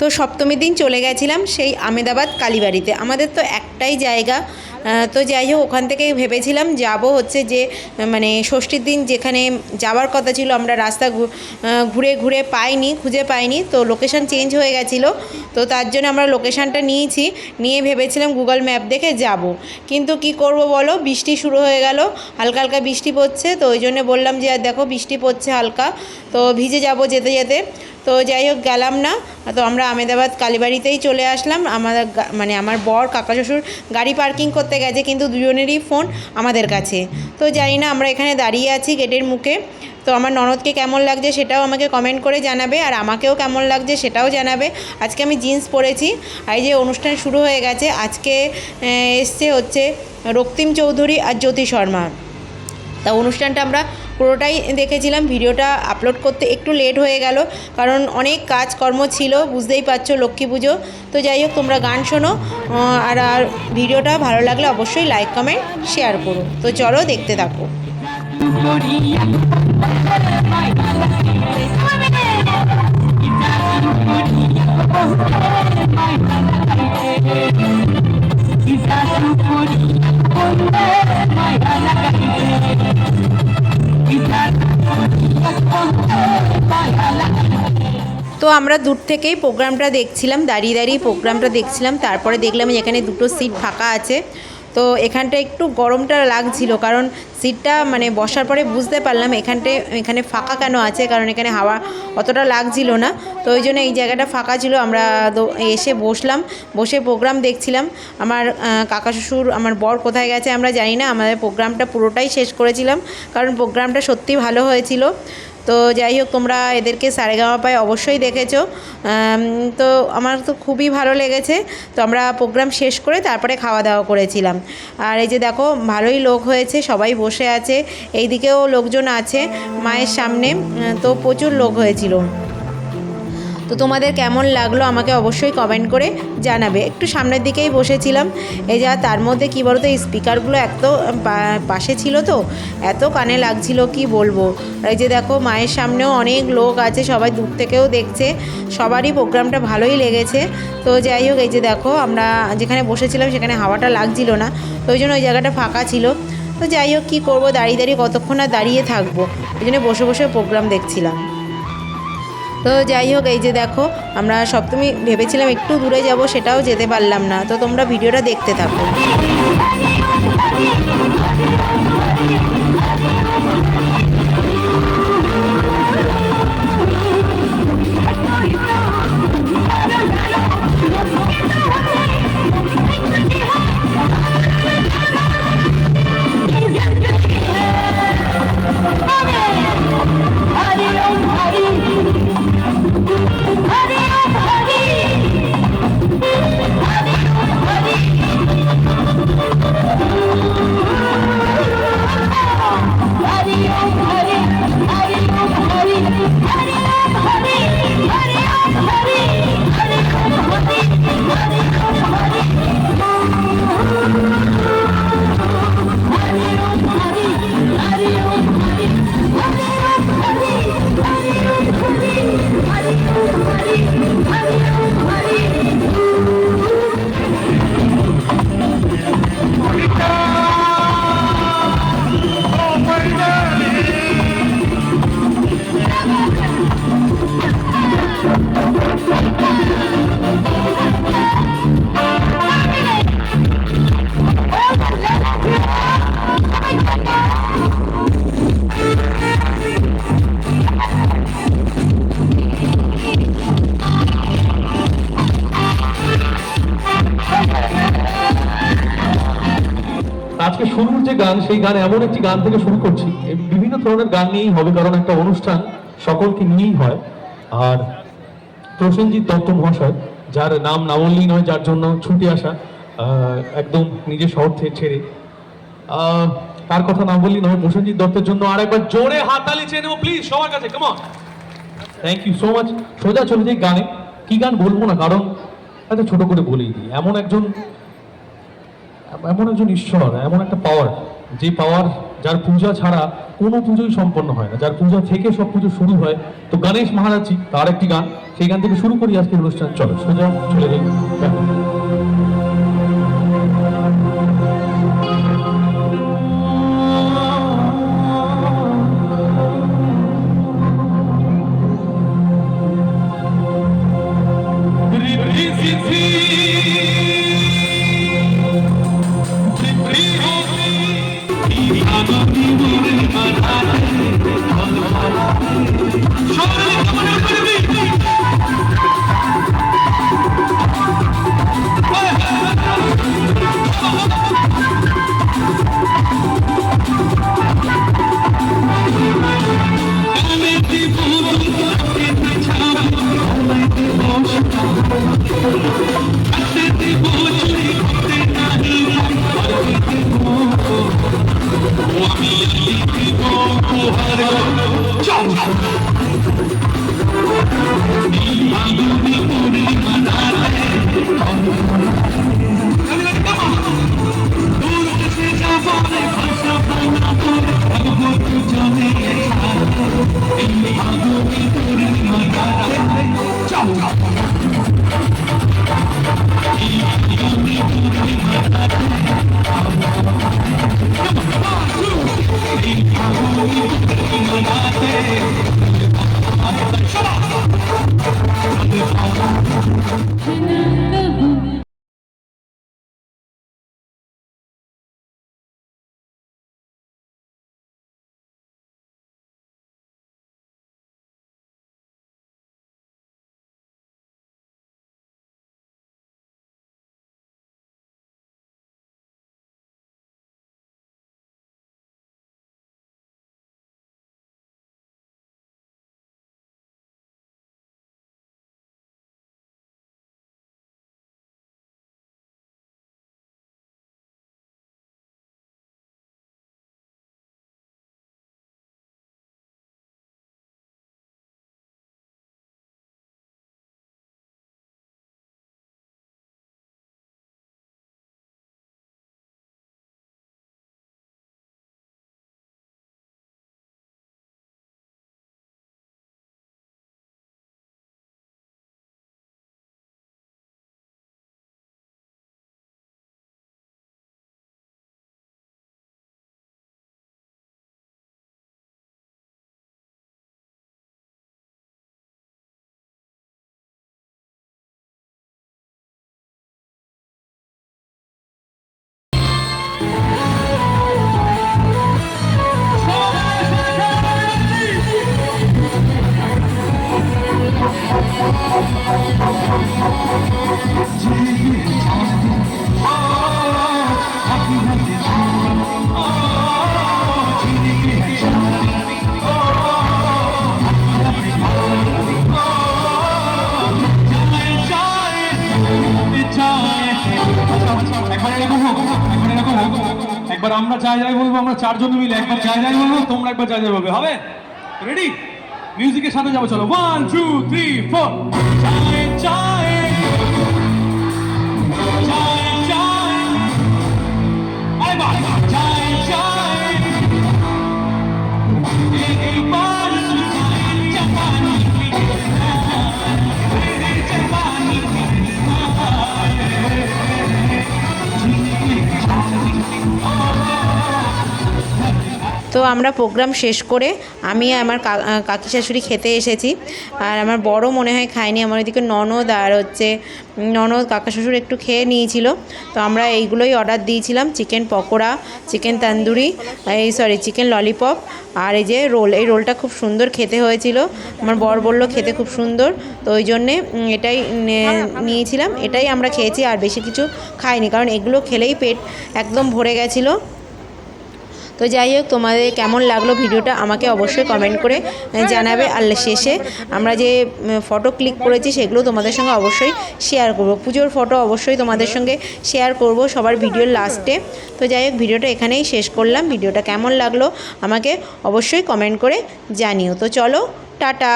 তো সপ্তমীর দিন চলে গেছিলাম সেই আমেদাবাদ কালীবাড়িতে। আমাদের তো একটাই জায়গা, তো যাই হোক ওখান থেকে ভেবেছিলাম যাব হচ্ছে যে মানে ষষ্ঠীর দিন যেখানে যাওয়ার কথা ছিল, আমরা রাস্তা ঘুরে ঘুরে খুঁজে পাইনি, তো লোকেশান চেঞ্জ হয়ে গেছিলো। তো তার জন্য আমরা লোকেশানটা নিয়ে ভেবেছিলাম গুগল ম্যাপ দেখে যাব, কিন্তু কি করব বলো, বৃষ্টি শুরু হয়ে গেল, হালকা হালকা বৃষ্টি পড়ছে। তো ওই জন্য বললাম যে দেখো বৃষ্টি পড়ছে হালকা, তো ভিজে যাব যেতে যেতে। তো যাই হোক গেলাম না, তো আমরা আমেদাবাদ কালীবাড়িতেই চলে আসলাম। আমার বর কাকা শ্বশুর গাড়ি পার্কিং করতে গেছে, কিন্তু দুজনেরই ফোন আমাদের কাছে। তো জানি না, আমরা এখানে দাঁড়িয়ে আছি গেটের মুখে। তো আমার ননদকে কেমন লাগছে সেটাও আমাকে কমেন্ট করে জানাবে, আর আমাকেও কেমন লাগছে সেটাও জানাবে। আজকে আমি জিন্স পরেছি, আর এই যে অনুষ্ঠান শুরু হয়ে গেছে। আজকে এসছে হচ্ছে রক্তিম চৌধুরী আর জ্যোতি শর্মা। তা অনুষ্ঠানটা আমরা পুরোটাই দেখেছিলাম। ভিডিওটা আপলোড করতে একটু লেট হয়ে গেল, কারণ অনেক কাজকর্ম ছিল, বুঝতেই পারছো লক্ষ্মী পুজো। তো যাই হোক তোমরা গান শোনো, আর ভিডিওটা ভালো লাগলে অবশ্যই লাইক কমেন্ট শেয়ার করো। তো চলো দেখতে থাকো। তো আমরা দূর থেকেই প্রোগ্রামটা দেখছিলাম, দাঁড়িয়ে দাঁড়িয়ে প্রোগ্রামটা দেখছিলাম। তারপরে দেখলাম এখানে দুটো সিট ফাঁকা আছে। তো এখানটা একটু গরমটা লাগছিল, কারণ সিটটা মানে বসার পরে বুঝতে পারলাম এখানে ফাঁকা কেন আছে, কারণ এখানে হাওয়া অতটা লাগছিল না। তো ওই জন্য এই জায়গাটা ফাঁকা ছিল, আমরা এসে বসলাম, বসে প্রোগ্রাম দেখছিলাম। আমার কাকা শ্বশুর আমার বর কোথায় গেছে আমরা জানি না। আমাদের প্রোগ্রামটা পুরোটাই শেষ করেছিলাম, কারণ প্রোগ্রামটা সত্যিই ভালো হয়েছিল। তো যাই হোক তোমরা এদেরকে সারেগামাপায় অবশ্যই দেখেছো। তো আমার তো খুবই ভালো লেগেছে। তো আমরা প্রোগ্রাম শেষ করে তারপরে খাওয়া দাওয়া করেছিলাম। আর এই যে দেখো ভালোই লোক হয়েছে, সবাই বসে আছে, এই দিকেও লোকজন আছে মায়ের সামনে। তো প্রচুর লোক হয়েছিল। তো তোমাদের কেমন লাগলো আমাকে অবশ্যই কমেন্ট করে জানাবে। একটু সামনের দিকেই বসেছিলাম। এই যা তার মধ্যে কী বলো তো, এই স্পিকারগুলো এত পাশে ছিল, তো এত কানে লাগছিল কি বলবো। এই যে দেখো মায়ের সামনেও অনেক লোক আছে, সবাই দূর থেকেও দেখছে, সবারই প্রোগ্রামটা ভালোই লেগেছে। তো যাই হোক এই যে দেখো আমরা যেখানে বসেছিলাম সেখানে হাওয়াটা লাগছিল না, তো ওই জন্য ওই জায়গাটা ফাঁকা ছিল। তো যাই হোক কী করবো, দাঁড়িয়ে দাঁড়িয়ে কতক্ষণ আর দাঁড়িয়ে থাকবো, ওই জন্য বসে বসে প্রোগ্রাম দেখছিলাম। তো যাই হোক এই যে দেখো আমরা সপ্তমী ভেবেছিলাম একটু দূরে যাব, সেটাও যেতে পারলাম না। তো তোমরা ভিডিওটা দেখতে থাকো। আজকে শুরুর যে গান, সেই গান এমন একটি গান থেকে শুরু করছি। বিভিন্ন ধরনের গান নিয়েই হবে, কারণ একটা অনুষ্ঠান সকলকে নিয়েই হয়। আর প্রসেনজিৎ দত্ত মহাশয়, যার নাম না বললেই নয়, যার জন্য ছুটে আসা একদম নিজের শহর থেকে ছেড়ে, তার কথা না বললেই নয়। প্রসেনজিৎ দত্তের জন্য আরেকবার জোরে হাততালি চেয়ে নেবো প্লিজ সবার কাছে। কেমন, থ্যাংক ইউ সো মাচ। সোজা চলে যাই গানে। কি গান বলবো না, কারণ আচ্ছা ছোট করে বলেই দিই, এমন একজন ঈশ্বর, এমন একটা পাওয়ার যে পাওয়ার, যার পূজা ছাড়া কোনো পুজোই সম্পন্ন হয় না, যার পূজা থেকে সব পুজো শুরু হয়। তো গণেশ মহারাজজি তার একটি গান, সেই গান থেকে শুরু করি আজকের অনুষ্ঠান। চলো সোজা চলে যাই। একবার আমরা যাই যাই বলবো, আমরা চারজন মিলে একবার যাই যাই বলবো, তোমরা একবার যাই যাই বলবে, হবে? রেডি? মিউজিকের সাথে যাবো, চলো 1 2 3 4 চাই চাই চাই চাই আরেকবার চাই চাই একবার চাই জাপানি জাপানি তো আমরা প্রোগ্রাম শেষ করে আমি আমার কাকি শাশুড়ি খেতে এসেছি। আর আমার বড় মনে হয় খায়নি, আমার ওইদিকে ননদ আর ননদ কাকা শ্বশুর একটু খেয়ে নিয়েছিল। তো আমরা এইগুলোই অর্ডার দিয়েছিলাম, chicken pakora, chicken tandoori, chicken lollipop আর এই যে রোল। এই রোলটা খুব সুন্দর খেতে হয়েছিল, আমার বর বললো খেতে খুব সুন্দর, তো ওই জন্যে এটাই নিয়েছিলাম। এটাই আমরা খেয়েছি, আর বেশি কিছু খাইনি, কারণ এগুলো খেলেই পেট একদম ভরে গেছিলো। তো যাই হোক, তোমাদের কেমন লাগলো ভিডিওটা আমাকে অবশ্যই কমেন্ট করে জানাবে। আর শেষে আমরা যে ফটো ক্লিক করেছি সেগুলো তোমাদের সঙ্গে অবশ্যই শেয়ার করব, পুজোর ফটো অবশ্যই তোমাদের সঙ্গে শেয়ার করব সবার ভিডিওর লাস্টে। তো যাই হোক, ভিডিওটা এখানেই শেষ করলাম। ভিডিওটা কেমন লাগলো আমাকে অবশ্যই কমেন্ট করে জানিও। তো চলো, টাটা।